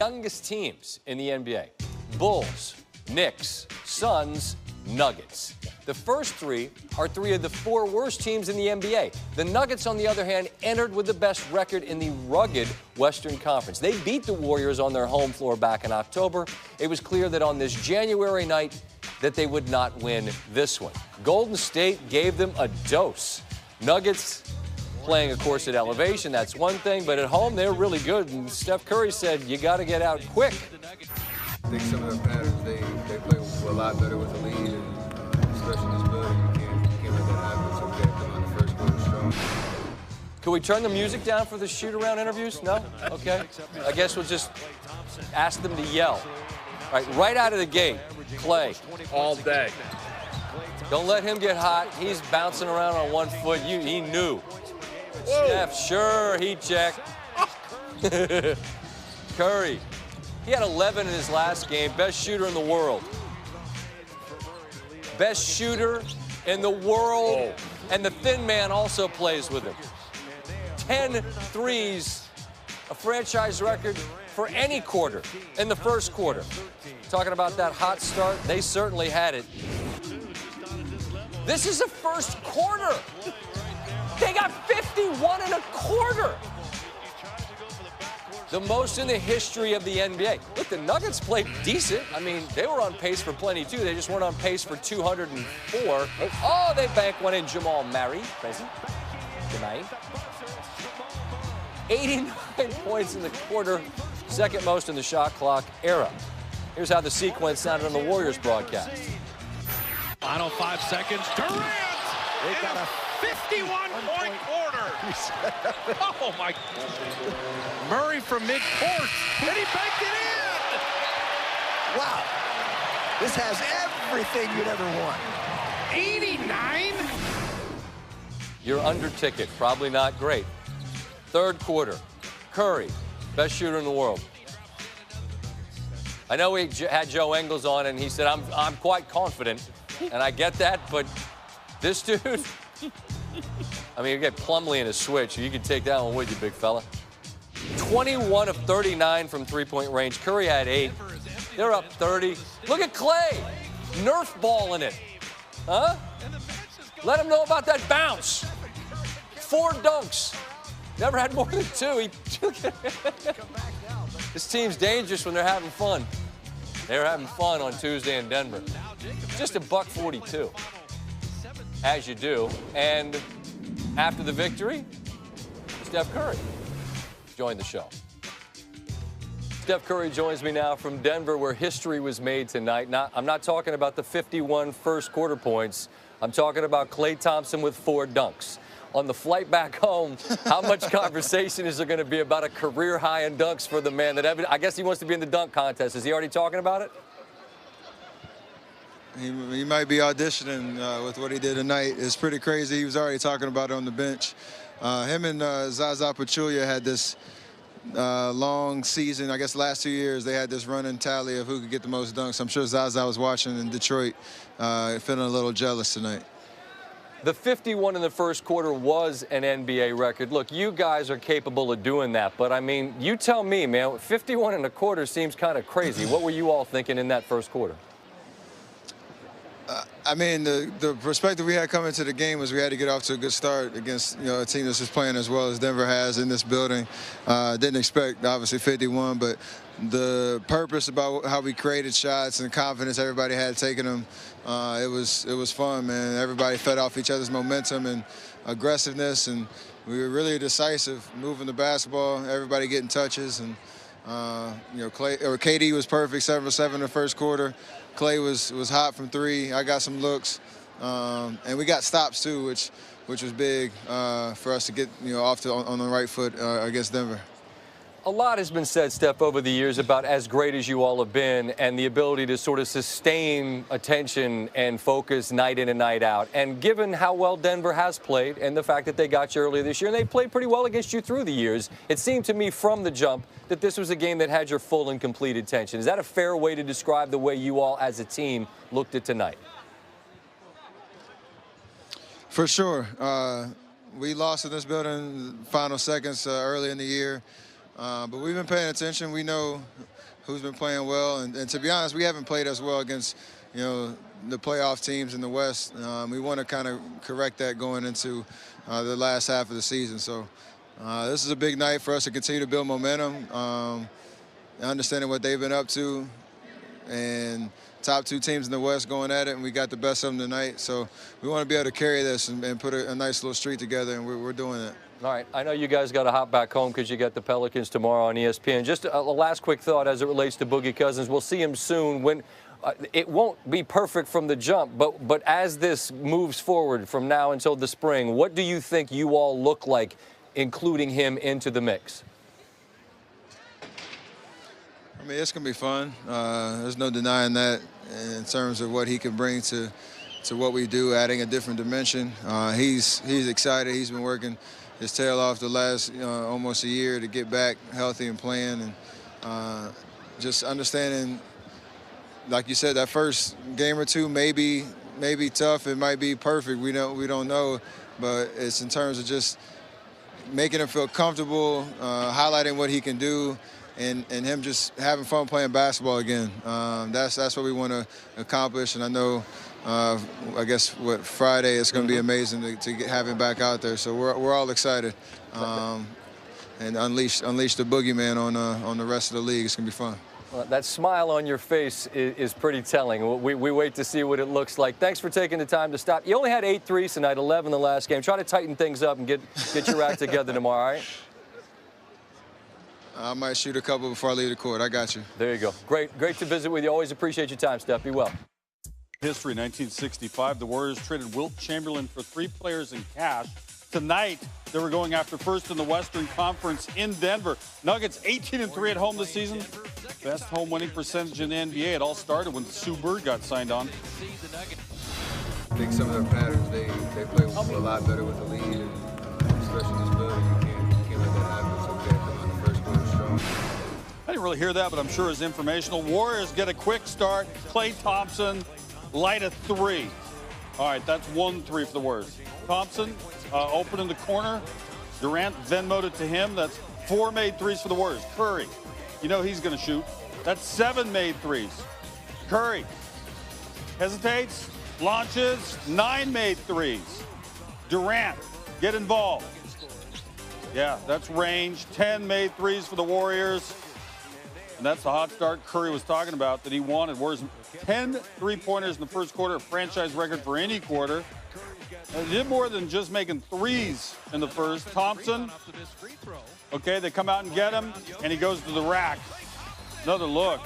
Youngest teams in the NBA: Bulls, Knicks, Suns, Nuggets. The first three are three of the four worst teams in the NBA. The Nuggets, on the other hand, entered with the best record in the rugged Western Conference. They beat the Warriors on their home floor back in October. It was clear that on this January night that they would not win this one. Golden State gave them a dose. Nuggets playing, of course, at elevation, that's one thing, but at home they're really good. And Steph Curry said, you got to get out quick. I think some of the patterns, they play a lot better with the lead, and especially in this building, you can't let that happen, so we got to come out the first quarter strong. Can we turn the music down for the shoot-around interviews? No? Okay. I guess we'll just ask them to yell. All right out of the gate, Klay. All day. Don't let him get hot. He's bouncing around on one foot. He knew. Whoa. Steph, sure, he checked. Curry, he had 11 in his last game. Best shooter in the world. Best shooter in the world. Whoa. And the thin man also plays with him. 10 threes, a franchise record for any quarter in the first quarter. Talking about that hot start, they certainly had it. This is the first quarter. They got 51 and a quarter. The most in the history of the NBA. Look, the Nuggets played decent. I mean, they were on pace for plenty, too. They just weren't on pace for 204. Oh, they banked one in. Jamal Murray, present. Tonight. 89 points in the quarter, second most in the shot clock era. Here's how the sequence sounded on the Warriors broadcast. Final 5 seconds. Durant! They got a 51-point quarter. Oh, my. Murray from mid-court. And he banked it in. Wow. This has everything you'd ever want. 89? Your under ticket, probably not great. Third quarter, Curry, best shooter in the world. I know we had Joe Ingles on, and he said, I'm quite confident, and I get that, but this dude, I mean, you get Plumlee in a switch. You can take that one with you, big fella. 21 of 39 from three-point range. Curry had 8. They're up 30. Look at Klay, Nerf balling it. Huh? Let him know about that bounce. 4 dunks. Never had more than 2. This team's dangerous when they're having fun. They were having fun on Tuesday in Denver. Just a $142, as you do. And after the victory, Steph Curry joined the show. Steph Curry joins me now from Denver, where history was made tonight. I'm not talking about the 51 first quarter points. I'm talking about Klay Thompson with 4 dunks. On the flight back home, how much conversation is there going to be about a career high in dunks for the man that I guess he wants to be in the dunk contest? Is he already talking about it? He might be auditioning with what he did tonight. It's pretty crazy. He was already talking about it on the bench. Him and Zaza Pachulia had this long season. I guess the last 2 years they had this running tally of who could get the most dunks. I'm sure Zaza was watching in Detroit, feeling a little jealous tonight. The 51 in the first quarter was an NBA record. Look, you guys are capable of doing that, but I mean, you tell me, man, 51 and a quarter seems kind of crazy. What were you all thinking in that first quarter? I mean, the perspective we had coming to the game was we had to get off to a good start against, a team that's just playing as well as Denver has in this building. Didn't expect, obviously, 51, but the purpose about how we created shots and confidence everybody had taking them, it was fun, man. Everybody fed off each other's momentum and aggressiveness, and we were really decisive, moving the basketball, everybody getting touches, and KD was perfect, 7 for 7 in the first quarter. Klay was hot from 3. I got some looks, and we got stops too, which was big for us to get off on the right foot against Denver. A lot has been said, Steph, over the years about as great as you all have been and the ability to sort of sustain attention and focus night in and night out. And given how well Denver has played and the fact that they got you earlier this year, and they played pretty well against you through the years, it seemed to me from the jump that this was a game that had your full and complete attention. Is that a fair way to describe the way you all as a team looked at tonight? For sure. We lost in this building final seconds early in the year. But we've been paying attention. We know who's been playing well. And to be honest, we haven't played as well against, the playoff teams in the West. We want to kind of correct that going into the last half of the season. So this is a big night for us to continue to build momentum, understanding what they've been up to, and top 2 teams in the West going at it, and we got the best of them tonight. So we want to be able to carry this and put a nice little streak together, and we're doing it. All right, I know you guys got to hop back home because you got the Pelicans tomorrow on ESPN. Just a last quick thought as it relates to Boogie Cousins. We'll see him soon. When it won't be perfect from the jump, but as this moves forward from now until the spring, what do you think you all look like, including him into the mix? I mean, it's going to be fun. There's no denying that in terms of what he can bring to what we do, adding a different dimension. He's excited. He's been working his tail off the last almost a year to get back healthy and playing, and just understanding, like you said, that first game or two may be tough. It might be perfect. We don't know, but it's in terms of just making him feel comfortable, highlighting what he can do, and him just having fun playing basketball again. That's what we want to accomplish, and I know. I guess Friday is going to be amazing to have him back out there. So we're all excited, and unleash the boogeyman on the rest of the league. It's going to be fun. Well, that smile on your face is pretty telling. We wait to see what it looks like. Thanks for taking the time to stop. You only had 8 threes tonight, 11 the last game. Try to tighten things up and get your act together tomorrow, all right? I might shoot a couple before I leave the court. I got you. There you go. Great to visit with you. Always appreciate your time, Steph. Be well. History, 1965, the Warriors traded Wilt Chamberlain for 3 players in cash. Tonight, they were going after first in the Western Conference in Denver. Nuggets 18-3 at home this season. Best home winning percentage in the NBA. It all started when Sue Bird got signed on. I think some of their patterns, they play a lot better with the lead, and especially this building, you can't let that happen. So they come on the first quarter strong. I didn't really hear that, but I'm sure it's informational. Warriors get a quick start. Klay Thompson light a 3. All right, that's 1 3 for the Warriors. Thompson open in the corner. Durant Venmo'd it to him. That's 4 made threes for the Warriors. Curry, you know he's going to shoot. That's 7 made threes. Curry hesitates, launches, 9 made threes. Durant, get involved. Yeah, that's range. 10 made threes for the Warriors. And that's the hot start Curry was talking about that he wanted. Warriors 10 3-pointers in the first quarter, a franchise record for any quarter. And he did more than just making threes in the first. Thompson, okay, they come out and get him, and he goes to the rack. Another look.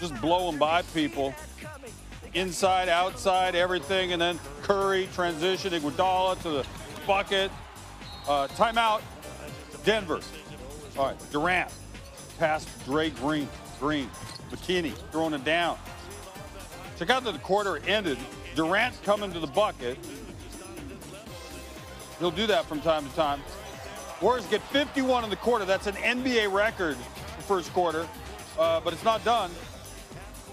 Just blow him by people. Inside, outside, everything, and then Curry, transition, Iguodala to the bucket. Timeout, Denver. All right, Durant, past Dre Green, McKinney throwing it down. Check out that the quarter ended. Durant coming to the bucket. He'll do that from time to time. Warriors get 51 in the quarter. That's an NBA record for first quarter, but it's not done.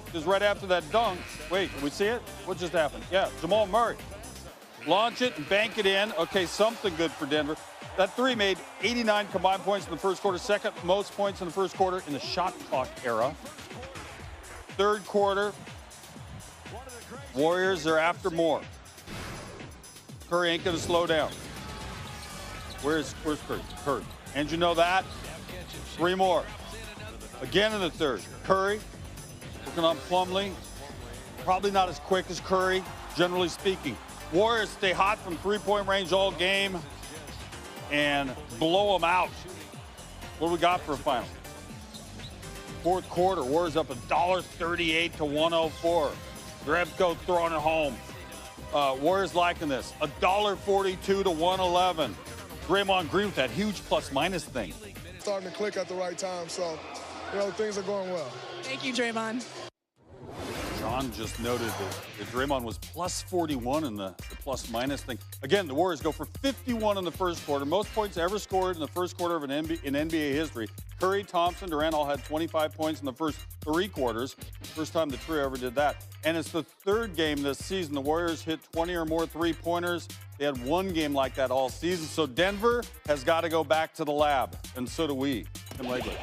Because right after that dunk, wait, can we see it? What just happened? Yeah, Jamal Murray. Launch it and bank it in. Okay, something good for Denver. That 3 made 89 combined points in the first quarter, second most points in the first quarter in the shot clock era. Third quarter, Warriors are after more. Curry ain't going to slow down. Where's Curry? Curry. And you know that? 3 more. Again in the third. Curry, working on Plumlee. Probably not as quick as Curry, generally speaking. Warriors stay hot from 3-point range all game and blow them out. What do we got for a final? Fourth quarter, Warriors up $1.38 to 104. Drebko throwing it home. Warriors liking this. $1.42 to 111. Draymond Green with that huge plus-minus thing. Starting to click at the right time, so, things are going well. Thank you, Draymond. John just noted that Draymond was plus 41 in the plus-minus thing. Again, the Warriors go for 51 in the first quarter. Most points ever scored in the first quarter of in NBA history. Curry, Thompson, Durant all had 25 points in the first 3 quarters. First time the trio ever did that. And it's the 3rd game this season. The Warriors hit 20 or more 3-pointers. They had 1 game like that all season. So Denver has got to go back to the lab, and so do we. Tim Legler.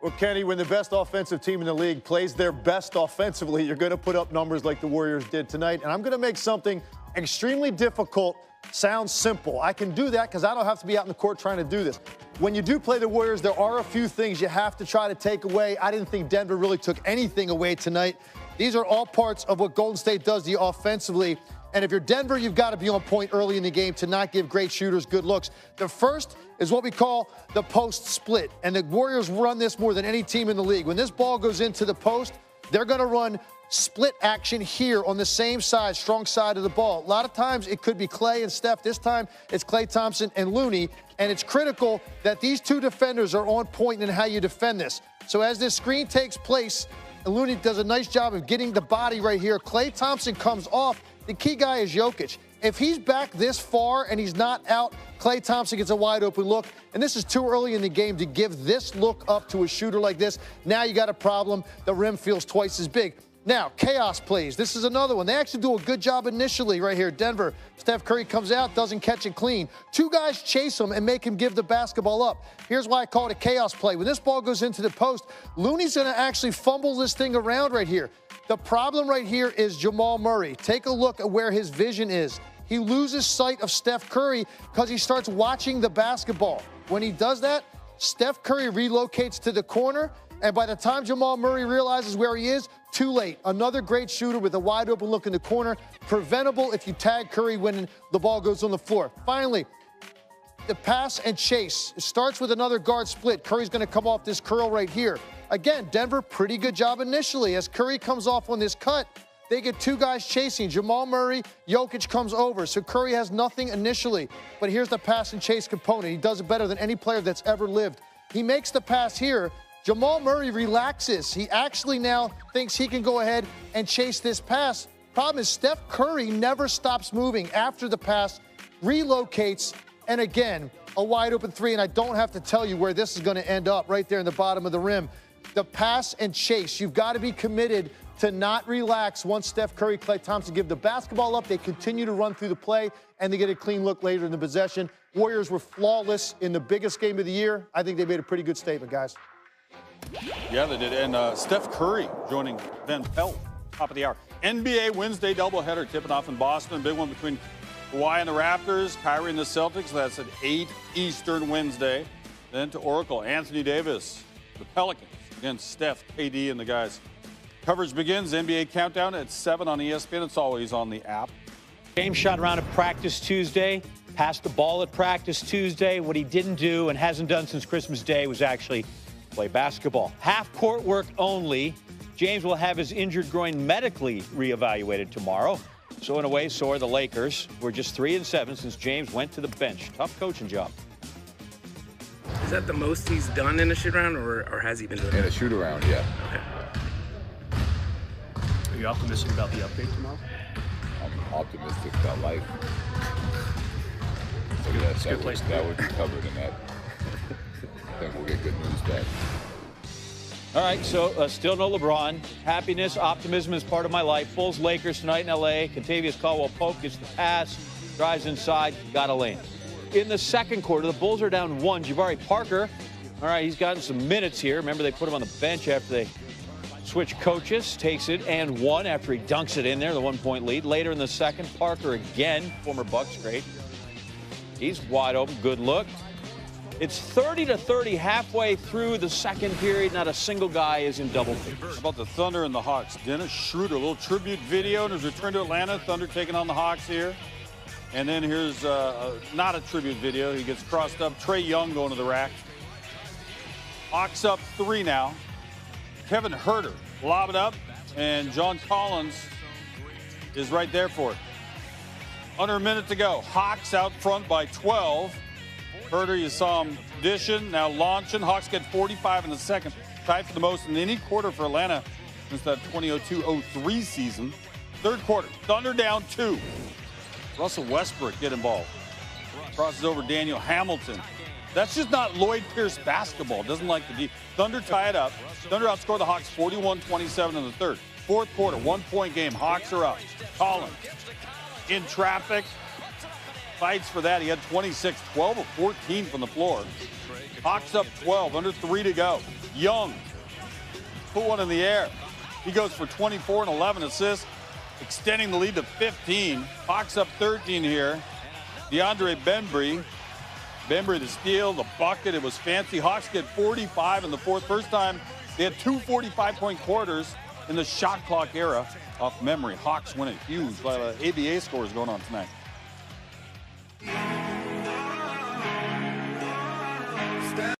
Well, Kenny, when the best offensive team in the league plays their best offensively, you're going to put up numbers like the Warriors did tonight. And I'm going to make something extremely difficult sound simple. I can do that because I don't have to be out in the court trying to do this. When you do play the Warriors, there are a few things you have to try to take away. I didn't think Denver really took anything away tonight. These are all parts of what Golden State does to you offensively. And if you're Denver, you've got to be on point early in the game to not give great shooters good looks. The first is what we call the post split. And the Warriors run this more than any team in the league. When this ball goes into the post, they're going to run split action here on the same side, strong side of the ball. A lot of times it could be Klay and Steph. This time it's Klay Thompson and Looney. And it's critical that these two defenders are on point in how you defend this. So as this screen takes place, and Looney does a nice job of getting the body right here. Klay Thompson comes off. The key guy is Jokic. If he's back this far and he's not out, Klay Thompson gets a wide open look. And this is too early in the game to give this look up to a shooter like this. Now you got a problem. The rim feels twice as big. Now, chaos plays. This is another one. They actually do a good job initially right here. Denver, Steph Curry comes out, doesn't catch it clean. Two guys chase him and make him give the basketball up. Here's why I call it a chaos play. When this ball goes into the post, Looney's going to actually fumble this thing around right here. The problem right here is Jamal Murray. Take a look at where his vision is. He loses sight of Steph Curry because he starts watching the basketball. When he does that, Steph Curry relocates to the corner, and by the time Jamal Murray realizes where he is, too late. Another great shooter with a wide open look in the corner. Preventable if you tag Curry when the ball goes on the floor. Finally, the pass and chase. It starts with another guard split. Curry's going to come off this curl right here. Again, Denver, pretty good job initially. As Curry comes off on this cut, they get two guys chasing. Jamal Murray, Jokic comes over. So Curry has nothing initially. But here's the pass and chase component. He does it better than any player that's ever lived. He makes the pass here. Jamal Murray relaxes. He actually now thinks he can go ahead and chase this pass. Problem is Steph Curry never stops moving after the pass, relocates, and again, a wide open three. And I don't have to tell you where this is going to end up, right there in the bottom of the rim. The pass and chase. You've got to be committed to not relax once Steph Curry, Klay Thompson give the basketball up. They continue to run through the play, and they get a clean look later in the possession. Warriors were flawless in the biggest game of the year. I think they made a pretty good statement, guys. Yeah, they did. And Steph Curry joining Van Pelt, top of the hour. NBA Wednesday doubleheader tipping off in Boston. Big one between Kawhi and the Raptors, Kyrie and the Celtics. That's at 8 Eastern Wednesday. Then to Oracle, Anthony Davis, the Pelicans against Steph, KD, and the guys. Coverage begins. NBA Countdown at 7 on ESPN. It's always on the app. James shot around at practice Tuesday, passed the ball at practice Tuesday. What he didn't do and hasn't done since Christmas Day was actually play basketball. Half-court work only. James will have his injured groin medically reevaluated tomorrow. So in a way, so are the Lakers. We're just 3-7 since James went to the bench. Tough coaching job. Is that the most he's done in a shoot-around, or has he been doing it? In a shoot-around, yeah. Okay. Are you optimistic about the update tomorrow? I'm optimistic about life. Look at that. That would be covered in that. I think we'll get good news back. All right, so still no LeBron. Happiness, optimism is part of my life. Bulls, Lakers tonight in L.A. Contavious Caldwell-Pope gets the pass, drives inside, got a lane. In the second quarter, the Bulls are down 1. Jabari Parker, all right, he's gotten some minutes here. Remember, they put him on the bench after they switched coaches. Takes it and 1 after he dunks it in there, the 1-point lead. Later in the second, Parker again, former Bucks great. He's wide open, good look. It's 30-30 halfway through the second period. Not a single guy is in double figures. How about the Thunder and the Hawks? Dennis Schroeder, a little tribute video in his return to Atlanta. Thunder taking on the Hawks here. And then here's not a tribute video. He gets crossed up. Trae Young going to the rack. Hawks up 3 now. Kevin Huerter lob it up. And John Collins is right there for it. Under a minute to go. Hawks out front by 12. Huerter, you saw him dishing, now launching. Hawks get 45 in the second. Tied for the most in any quarter for Atlanta since that 2002-03 season. Third quarter, Thunder down 2. Russell Westbrook get involved. Crosses over Daniel Hamilton. That's just not Lloyd Pierce basketball. Doesn't like the D. Thunder tie it up. Thunder outscore the Hawks 41-27 in the third. Fourth quarter, 1-point game. Hawks are up. Collins in traffic. Fights for that. He had 26, 12 of 14 from the floor. Hawks up 12, under 3 to go. Young, put one in the air. He goes for 24 and 11 assists, extending the lead to 15. Hawks up 13 here. DeAndre Bembry the steal, the bucket, it was fancy. Hawks get 45 in the fourth. First time they had 2 45-point quarters in the shot clock era off memory. Hawks win it huge. A lot of ABA scores going on tonight.